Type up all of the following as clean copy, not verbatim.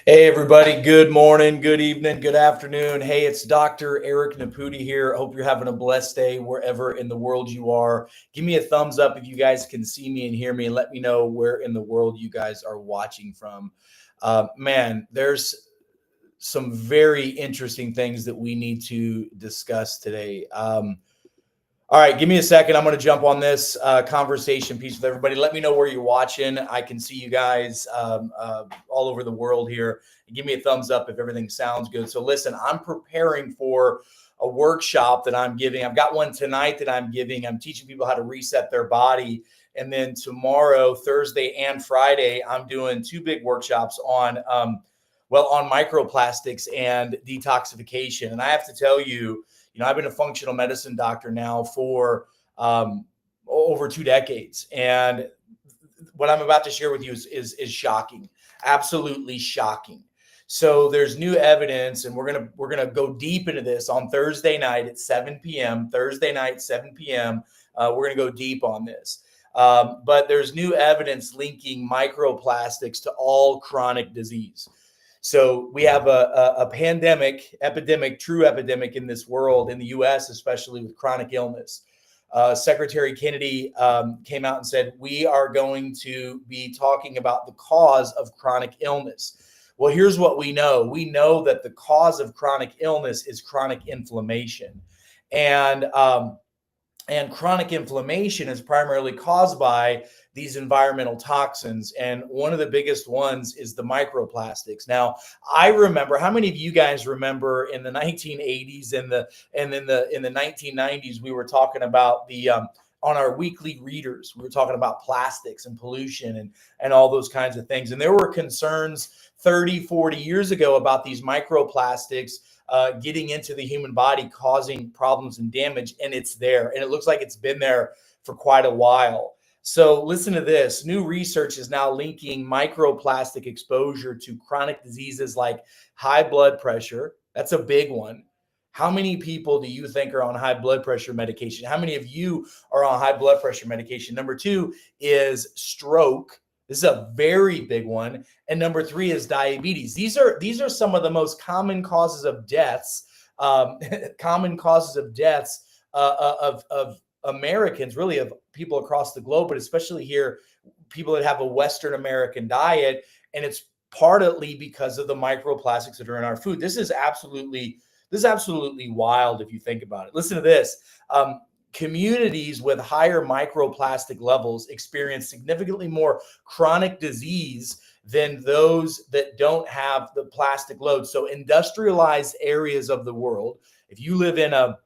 Hey, everybody. Good morning, good evening, good afternoon. Hey, it's Dr. Eric Naputi here. Hope you're having a blessed day wherever in the world you are. Give me a thumbs up if you guys can see me and hear me, and let me know where in the world you guys are watching from. Man, there's some very interesting things that we need to discuss today. All right, give me a second. I'm going to jump on this conversation piece with everybody. Let me know where you're watching. I can see you guys all over the world here. Give me a thumbs up if everything sounds good. So listen, I'm preparing for a workshop that I'm giving. I've got one tonight that I'm giving. I'm teaching people how to reset their body. And then tomorrow, Thursday and Friday, I'm doing two big workshops on, on microplastics and detoxification. And I have to tell you, I've been a functional medicine doctor now for over 2 decades, and what I'm about to share with you is shocking, absolutely shocking. So there's new evidence, and we're gonna go deep into this on Thursday night at 7 p.m. Thursday night, 7 p.m. We're gonna go deep on this. But there's new evidence linking microplastics to all chronic disease. So we have a epidemic, true epidemic in this world, in the U.S., especially with chronic illness. Secretary Kennedy came out and said, we are going to be talking about the cause of chronic illness. Well, here's what we know. We know that the cause of chronic illness is chronic inflammation. And chronic inflammation is primarily caused by these environmental toxins, and one of the biggest ones is the microplastics. Now, I remember, how many of you guys remember in the 1980s and in the 1990s, we were talking about the on our weekly readers, we were talking about plastics and pollution and all those kinds of things. And there were concerns 30, 40 years ago about these microplastics getting into the human body, causing problems and damage, and it's there. And it looks like it's been there for quite a while. So listen to this. New research is now linking microplastic exposure to chronic diseases like high blood pressure. That's a big one. How many people do you think are on high blood pressure medication? How many of you are on high blood pressure medication? Number 2 is stroke. This is a very big one. And number 3 is diabetes. These are some of the most common causes of deaths, of Americans, really of people across the globe, but especially here, people that have a Western American diet. And it's partly because of the microplastics that are in our food. This is absolutely wild if you think about it. Listen to this. communities with higher microplastic levels experience significantly more chronic disease than those that don't have the plastic load. So industrialized areas of the world, if you live in an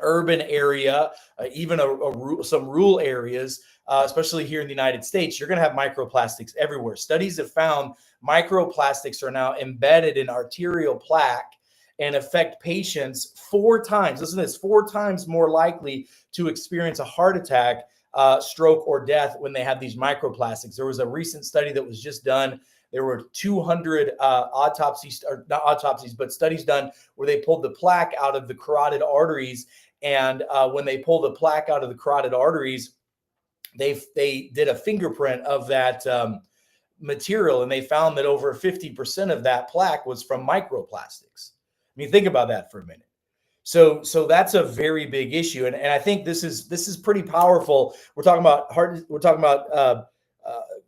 urban area, even some rural areas, especially here in the United States, you're going to have microplastics everywhere. Studies have found microplastics are now embedded in arterial plaque and affect patients 4 times. Listen to this: 4 times more likely to experience a heart attack, stroke, or death when they have these microplastics. There was a recent study that was just done. There were 200 autopsies, or not autopsies, but studies done where they pulled the plaque out of the carotid arteries. And when they pull the plaque out of the carotid arteries, they did a fingerprint of that material, and they found that over 50% of that plaque was from microplastics. I mean, think about that for a minute. So that's a very big issue, and I think this is pretty powerful. We're talking about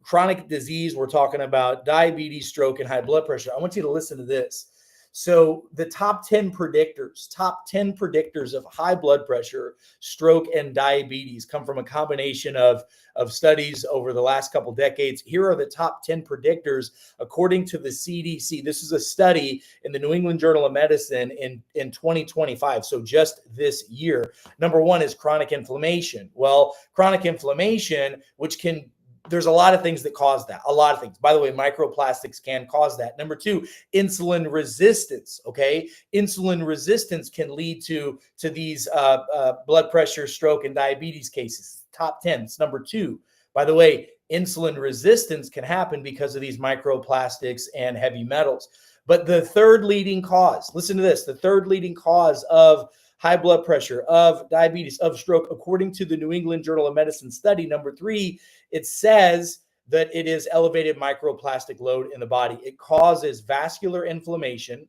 chronic disease. We're talking about diabetes, stroke, and high blood pressure. I want you to listen to this. So the top 10 predictors of high blood pressure, stroke, and diabetes come from a combination of studies over the last couple decades. Here are the top 10 predictors according to the CDC. This is a study in the New England Journal of Medicine in 2025, so just this year. Number one is chronic inflammation. Well, chronic inflammation, there's a lot of things that cause that. A lot of things. By the way, microplastics can cause that. Number two, insulin resistance. Okay, insulin resistance can lead to these blood pressure, stroke, and diabetes cases. Top 10. It's number two. By the way, insulin resistance can happen because of these microplastics and heavy metals. But the third leading cause, listen to this, the third leading cause of high blood pressure, of diabetes, of stroke, according to the New England Journal of Medicine study, number three, it says that it is elevated microplastic load in the body. It causes vascular inflammation,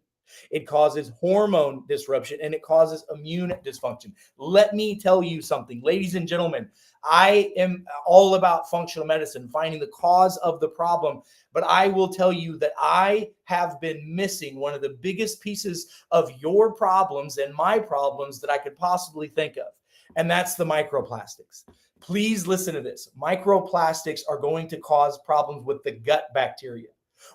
it causes hormone disruption, and it causes immune dysfunction. Let me tell you something, ladies and gentlemen. I am all about functional medicine, finding the cause of the problem. But I will tell you that I have been missing one of the biggest pieces of your problems and my problems that I could possibly think of. And that's the microplastics. Please listen to this. Microplastics are going to cause problems with the gut bacteria.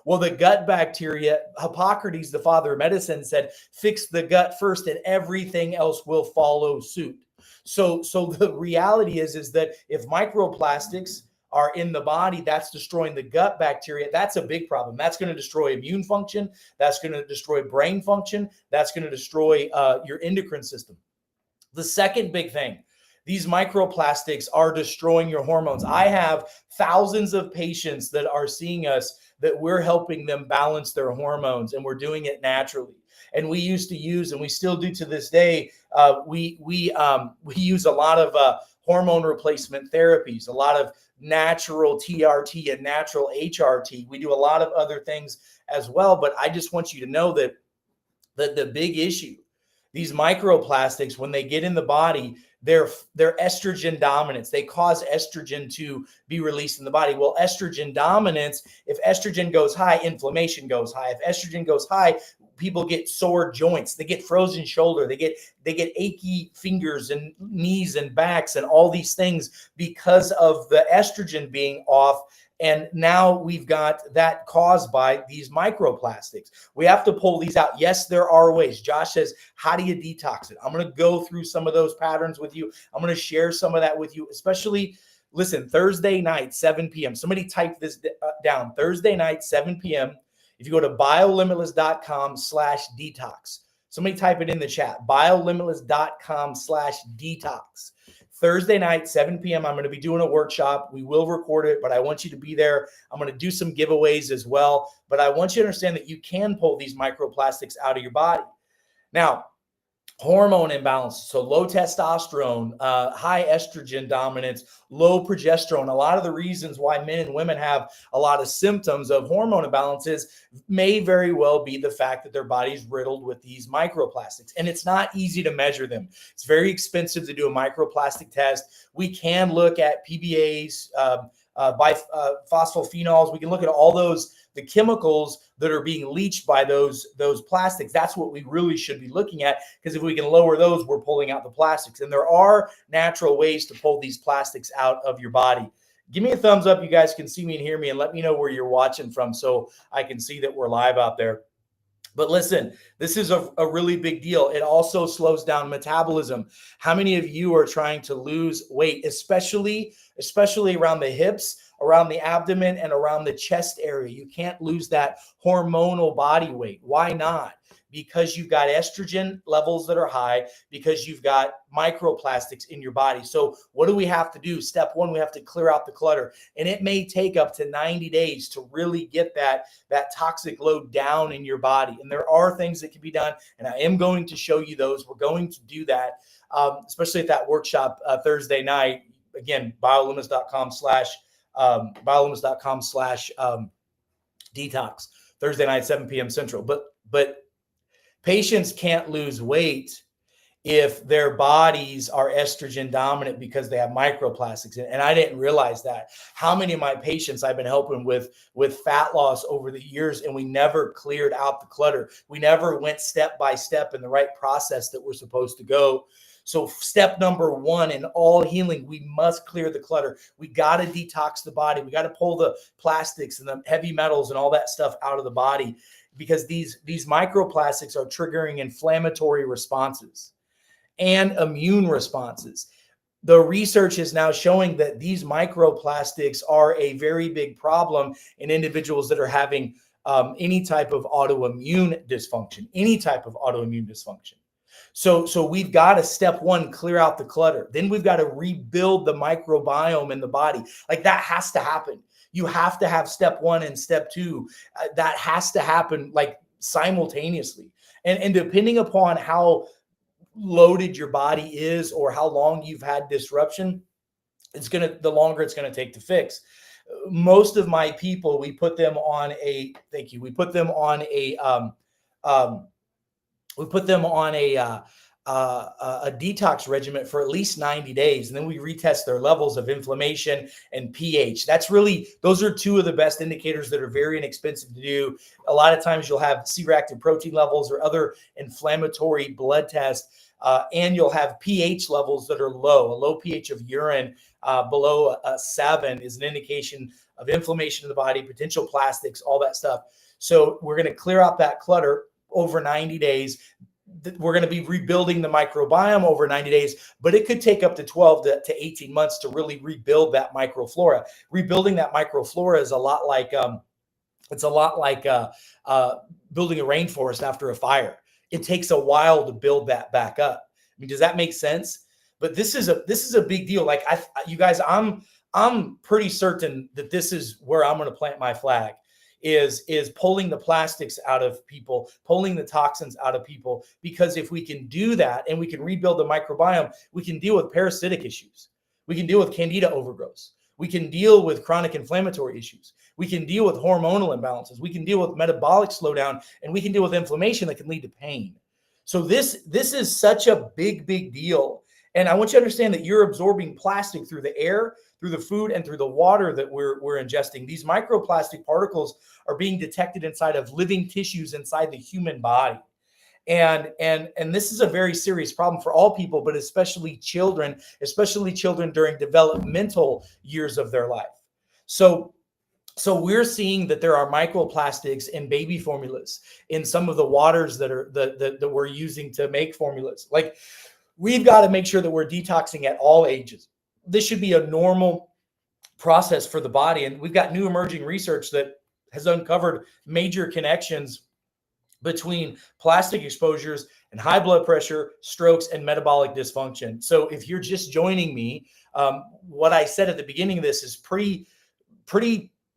Well, the gut bacteria, Hippocrates, the father of medicine, said, fix the gut first and everything else will follow suit. So the reality is that if microplastics are in the body, that's destroying the gut bacteria. That's a big problem. That's going to destroy immune function. That's going to destroy brain function. That's going to destroy your endocrine system. The second big thing, these microplastics are destroying your hormones. I have thousands of patients that are seeing us that we're helping them balance their hormones, and we're doing it naturally. And we used to use, and we still do to this day, we use a lot of hormone replacement therapies, a lot of natural TRT and natural HRT. We do a lot of other things as well. But I just want you to know that the big issue, these microplastics, when they get in the body, they're estrogen dominance. They cause estrogen to be released in the body. Well, estrogen dominance, if estrogen goes high, inflammation goes high. If estrogen goes high, people get sore joints. They get frozen shoulder. They get achy fingers and knees and backs and all these things because of the estrogen being off. And now we've got that caused by these microplastics. We have to pull these out. Yes, there are ways. Josh says, how do you detox it? I'm going to go through some of those patterns with you. I'm going to share some of that with you, especially, listen, Thursday night, 7 p.m. Somebody type this down. Thursday night, 7 p.m. If you go to biolimitless.com/detox, somebody type it in the chat, biolimitless.com/detox. Thursday night, 7 p.m., I'm going to be doing a workshop. We will record it, but I want you to be there. I'm going to do some giveaways as well. But I want you to understand that you can pull these microplastics out of your body. Now, hormone imbalance, so low testosterone, high estrogen dominance, low progesterone. A lot of the reasons why men and women have a lot of symptoms of hormone imbalances may very well be the fact that their body's riddled with these microplastics. And it's not easy to measure them. It's very expensive to do a microplastic test. We can look at PBAs, biphosphorophenols. We can look at all the chemicals that are being leached by those plastics. That's what we really should be looking at, because if we can lower those, we're pulling out the plastics. And there are natural ways to pull these plastics out of your body. Give me a thumbs up. You guys can see me and hear me, and let me know where you're watching from so I can see that we're live out there. But listen, this is a really big deal. It also slows down metabolism. How many of you are trying to lose weight, especially around the hips, around the abdomen, and around the chest area? You can't lose that hormonal body weight. Why not? Because you've got estrogen levels that are high, because you've got microplastics in your body. So what do we have to do? Step one, we have to clear out the clutter. And it may take up to 90 days to really get that toxic load down in your body. And there are things that can be done, and I am going to show you those. We're going to do that, especially at that workshop Thursday night. Again, biolumis.com/detox, Thursday night, 7 p.m. Central. But patients can't lose weight if their bodies are estrogen dominant because they have microplastics. And I didn't realize that. How many of my patients I've been helping with fat loss over the years, and we never cleared out the clutter. We never went step by step in the right process that we're supposed to go. So step number one in all healing, we must clear the clutter. We got to detox the body. We got to pull the plastics and the heavy metals and all that stuff out of the body, because these microplastics are triggering inflammatory responses and immune responses. The research is now showing that these microplastics are a very big problem in individuals that are having any type of autoimmune dysfunction, So we've got to, step one, clear out the clutter. Then we've got to rebuild the microbiome in the body. Like, that has to happen. You have to have step one and step two. That has to happen like simultaneously. And depending upon how loaded your body is or how long you've had disruption, the longer it's going to take to fix. Most of my people, we put them on a detox regimen for at least 90 days. And then we retest their levels of inflammation and pH. Those are two of the best indicators that are very inexpensive to do. A lot of times you'll have C-reactive protein levels or other inflammatory blood tests, and you'll have pH levels that are low. A low pH of urine below 7 is an indication of inflammation in the body, potential plastics, all that stuff. So we're going to clear out that clutter over 90 days. We're going to be rebuilding the microbiome over 90 days, but it could take up to 12 to 18 months to really rebuild that microflora. Rebuilding that microflora is a lot like building a rainforest after a fire. It takes a while to build that back up. I mean, does that make sense? But this is a big deal. Like, you guys, I'm pretty certain that this is where I'm going to plant my flag. Is pulling the plastics out of people, pulling the toxins out of people. Because if we can do that and we can rebuild the microbiome, we can deal with parasitic issues. We can deal with candida overgrowths. We can deal with chronic inflammatory issues. We can deal with hormonal imbalances. We can deal with metabolic slowdown, and we can deal with inflammation that can lead to pain. So this is such a big deal. And I want you to understand that you're absorbing plastic through the air, through the food, and through the water that we're ingesting. These microplastic particles are being detected inside of living tissues inside the human body. And this is a very serious problem for all people, but especially children during developmental years of their life. So we're seeing that there are microplastics in baby formulas, in some of the waters that we're using to make formulas. Like, we've got to make sure that we're detoxing at all ages. This should be a normal process for the body. And we've got new emerging research that has uncovered major connections between plastic exposures and high blood pressure, strokes, and metabolic dysfunction. So if you're just joining me, what I said at the beginning of this is pretty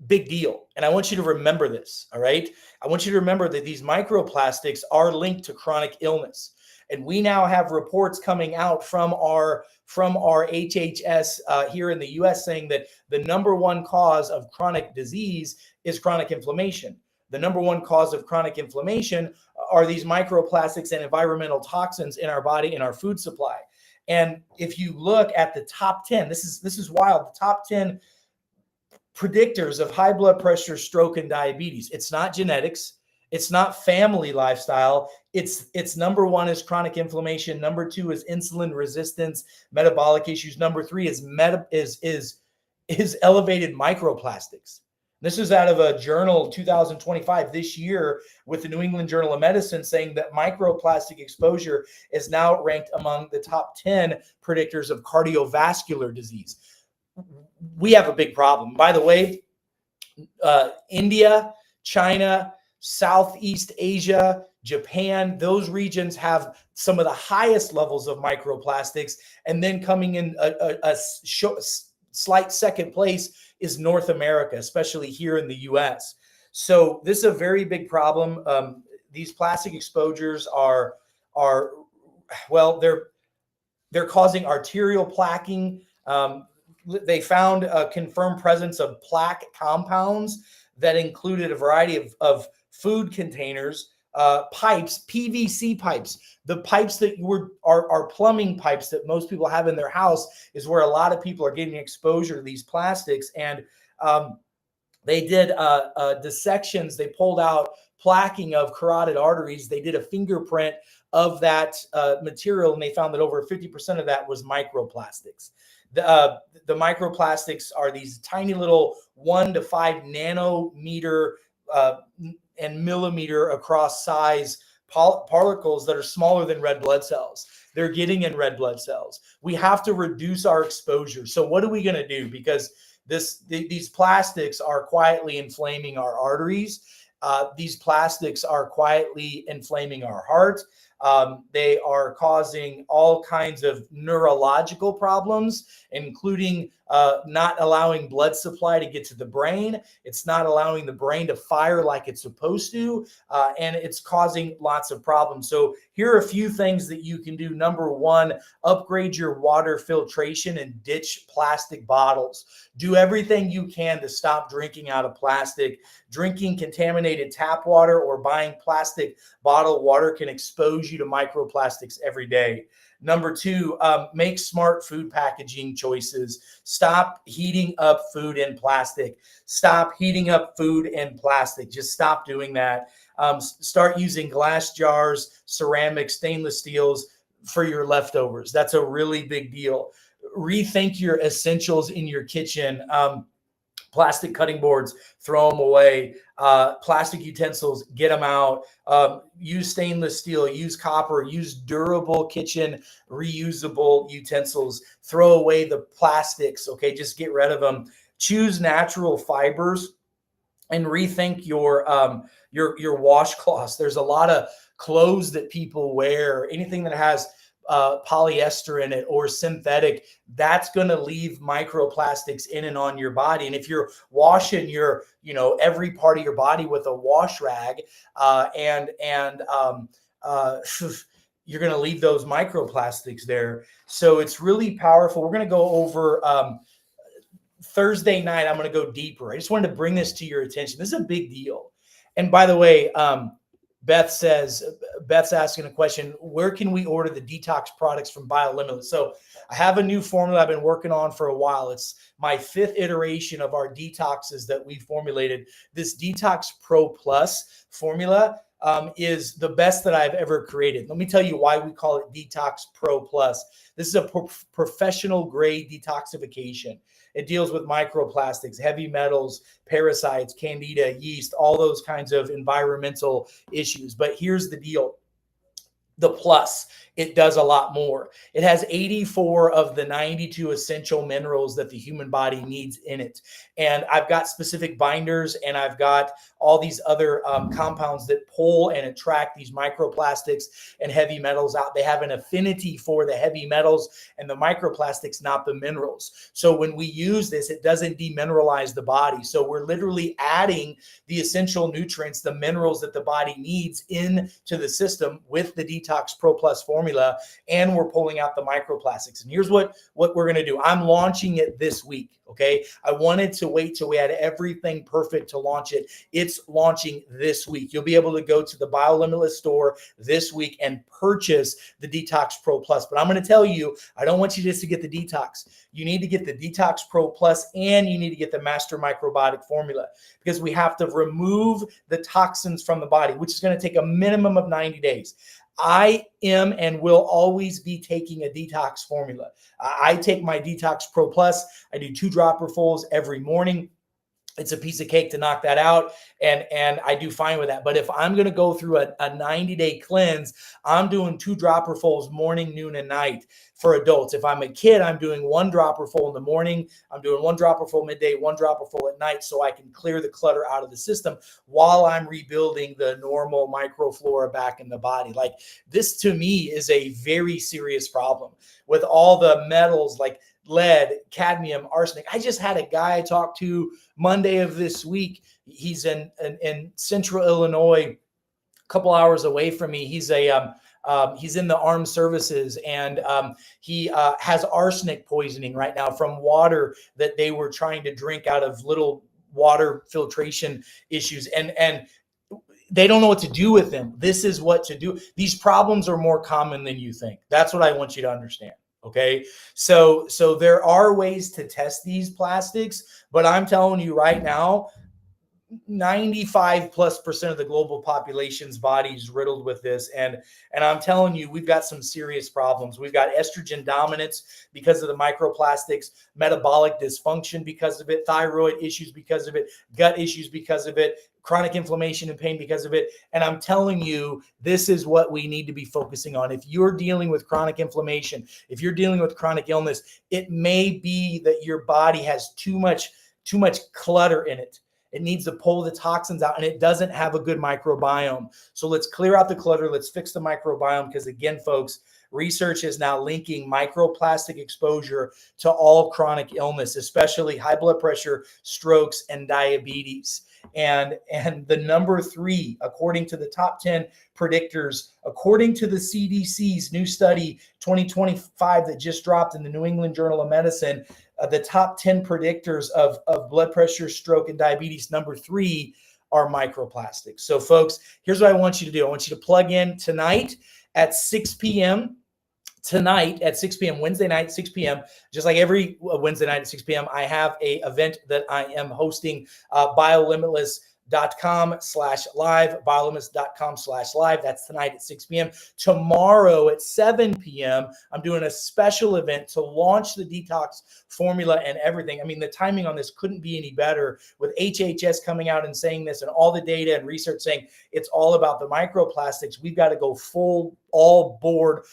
big deal. And I want you to remember this, all right? I want you to remember that these microplastics are linked to chronic illness. And we now have reports coming out from our HHS here in the US saying that the number one cause of chronic disease is chronic inflammation. The number one cause of chronic inflammation are these microplastics and environmental toxins in our body, in our food supply. And if you look at the top 10, this is wild, the top 10 predictors of high blood pressure, stroke, and diabetes. It's not genetics. It's not family lifestyle. It's number one is chronic inflammation. Number two is insulin resistance, metabolic issues. Number three is elevated microplastics. This is out of a journal 2025 this year with the New England Journal of Medicine saying that microplastic exposure is now ranked among the top 10 predictors of cardiovascular disease. We have a big problem. By the way, India, China, Southeast Asia, Japan, those regions have some of the highest levels of microplastics. And then coming in a slight second place is North America, especially here in the US. So this is a very big problem. These plastic exposures are well, they're causing arterial plaquing. They found a confirmed presence of plaque compounds that included a variety of food containers, pipes, PVC pipes. The pipes that are plumbing pipes that most people have in their house is where a lot of people are getting exposure to these plastics. And they did dissections. They pulled out plaquing of carotid arteries. They did a fingerprint of that material, and they found that over 50% of that was microplastics. The microplastics are these tiny little 1 to 5 nanometer and millimeter across size particles that are smaller than red blood cells. They're getting in red blood cells. We have to reduce our exposure. So what are we going to do? Because these plastics are quietly inflaming our arteries. These plastics are quietly inflaming our heart. They are causing all kinds of neurological problems, including not allowing blood supply to get to the brain. It's not allowing the brain to fire like it's supposed to, and it's causing lots of problems. So here are a few things that you can do. Number one, upgrade your water filtration and ditch plastic bottles. Do everything you can to stop drinking out of plastic. Drinking contaminated tap water or buying plastic bottled water can expose you to microplastics every day. Number two, make smart food packaging choices. Stop heating up food in plastic. Stop heating up food in plastic. Just stop doing that. Start using glass jars, ceramic, stainless steels for your leftovers. That's a really big deal. Rethink your essentials in your kitchen. Plastic cutting boards, throw them away. Plastic utensils, get them out. Use stainless steel, use copper, use durable kitchen reusable utensils. Throw away the plastics, okay? Just get rid of them. Choose natural fibers and rethink your washcloths. There's a lot of clothes that people wear, anything that has polyester in it or synthetic, that's going to leave microplastics in and on your body. And if you're washing your, every part of your body with a wash rag, you're going to leave those microplastics there. So it's really powerful. We're going to go over Thursday night. I'm going to go deeper. I just wanted to bring this to your attention. This is a big deal. And by the way, Beth's asking a question, where can we order the detox products from BioLimitless? So I have a new formula I've been working on for a while. It's my 5th iteration of our detoxes that we formulated. This Detox Pro Plus formula is the best that I've ever created. Let me tell you why we call it Detox Pro Plus. This is a professional grade detoxification. It deals with microplastics, heavy metals, parasites, candida, yeast, all those kinds of environmental issues. But here's the deal. The plus, it does a lot more. It has 84 of the 92 essential minerals that the human body needs in it. And I've got specific binders, and I've got all these other compounds that pull and attract these microplastics and heavy metals out. They have an affinity for the heavy metals and the microplastics, not the minerals. So when we use this, it doesn't demineralize the body. So we're literally adding the essential nutrients, the minerals that the body needs into the system with the Detox Pro Plus formula, and we're pulling out the microplastics. And here's what we're going to do. I'm launching it this week, okay? I wanted to wait till we had everything perfect to launch it. It's It's launching this week. You'll be able to go to the BioLimitless store this week and purchase the Detox Pro Plus. But I'm going to tell you, I don't want you just to get the Detox. You need to get the Detox Pro Plus, and you need to get the Master Microbiotic Formula, because we have to remove the toxins from the body, which is going to take a minimum of 90 days. I am and will always be taking a detox formula. I take my Detox Pro Plus. I do 2 dropperfuls every morning. It's a piece of cake to knock that out, and I do fine with that. But if I'm going to go through a 90-day cleanse, I'm doing 2 dropperfuls morning, noon, and night for adults. If I'm a kid, I'm doing 1 dropperful in the morning. I'm doing 1 dropperful midday, 1 dropperful at night, so I can clear the clutter out of the system while I'm rebuilding the normal microflora back in the body. Like, this to me is a very serious problem with all the metals like lead, cadmium, arsenic. I just had a guy I talked to Monday of this week. He's in central Illinois, a couple hours away from me. He's in the armed services, and he has arsenic poisoning right now from water that they were trying to drink out of little water filtration issues. And they don't know what to do with them. This is what to do. These problems are more common than you think. That's what I want you to understand. Okay. So there are ways to test these plastics, but I'm telling you right now, 95+% of the global population's body is riddled with this. And I'm telling you, we've got some serious problems. We've got estrogen dominance because of the microplastics, metabolic dysfunction because of it, thyroid issues because of it, gut issues because of it, chronic inflammation and pain because of it. And I'm telling you, this is what we need to be focusing on. If you're dealing with chronic inflammation, if you're dealing with chronic illness, it may be that your body has too much clutter in it. It needs to pull the toxins out, and it doesn't have a good microbiome. So let's clear out the clutter. Let's fix the microbiome, because again, folks, research is now linking microplastic exposure to all chronic illness, especially high blood pressure, strokes, and diabetes. And the number 3, according to the top 10 predictors, according to the CDC's new study 2025 that just dropped in the New England Journal of Medicine, the top 10 predictors of blood pressure, stroke, and diabetes, number 3 are microplastics. So folks, here's what I want you to do. I want you to plug in tonight at 6 p.m. Tonight at 6 p.m., Wednesday night, 6 p.m., just like every Wednesday night at 6 p.m., I have a event that I am hosting, BioLimitless.com/live, BioLimitless.com/live. That's tonight at 6 p.m. Tomorrow at 7 p.m., I'm doing a special event to launch the detox formula and everything. I mean, the timing on this couldn't be any better, with HHS coming out and saying this, and all the data and research saying it's all about the microplastics. We've got to go all board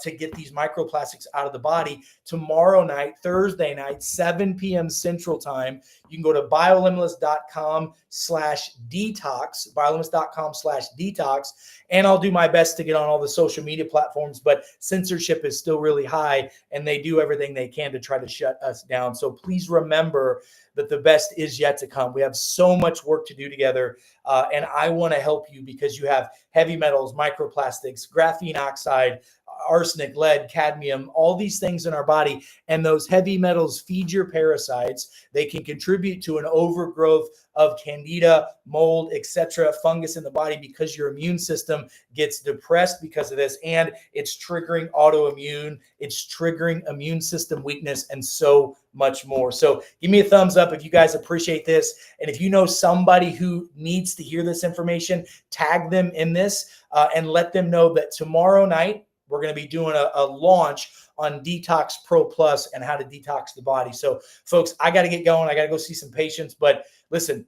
to get these microplastics out of the body. Tomorrow night, Thursday night, 7 p.m. Central Time, you can go to BioLimitless.com/detox, BioLimitless.com/detox, and I'll do my best to get on all the social media platforms, but censorship is still really high, and they do everything they can to try to shut us down. So please remember that the best is yet to come. We have so much work to do together, and I want to help you, because you have heavy metals, microplastics, graphene oxide, arsenic, lead, cadmium, all these things in our body. And those heavy metals feed your parasites. They can contribute to an overgrowth of candida, mold, etc., fungus in the body, because your immune system gets depressed because of this, and it's triggering autoimmune, it's triggering immune system weakness, and so much more. So give me a thumbs up if you guys appreciate this, and if you know somebody who needs to hear this information, tag them in this, and let them know that tomorrow night we're going to be doing a launch on Detox Pro Plus and how to detox the body. So folks, I got to get going. I got to go see some patients, but listen,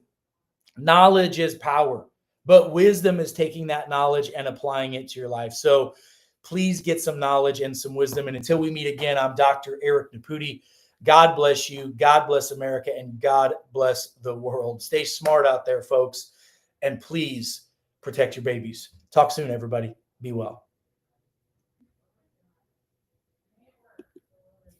knowledge is power, but wisdom is taking that knowledge and applying it to your life. So please get some knowledge and some wisdom. And until we meet again, I'm Dr. Eric Naputi. God bless you. God bless America, and God bless the world. Stay smart out there, folks, and please protect your babies. Talk soon, everybody. Be well.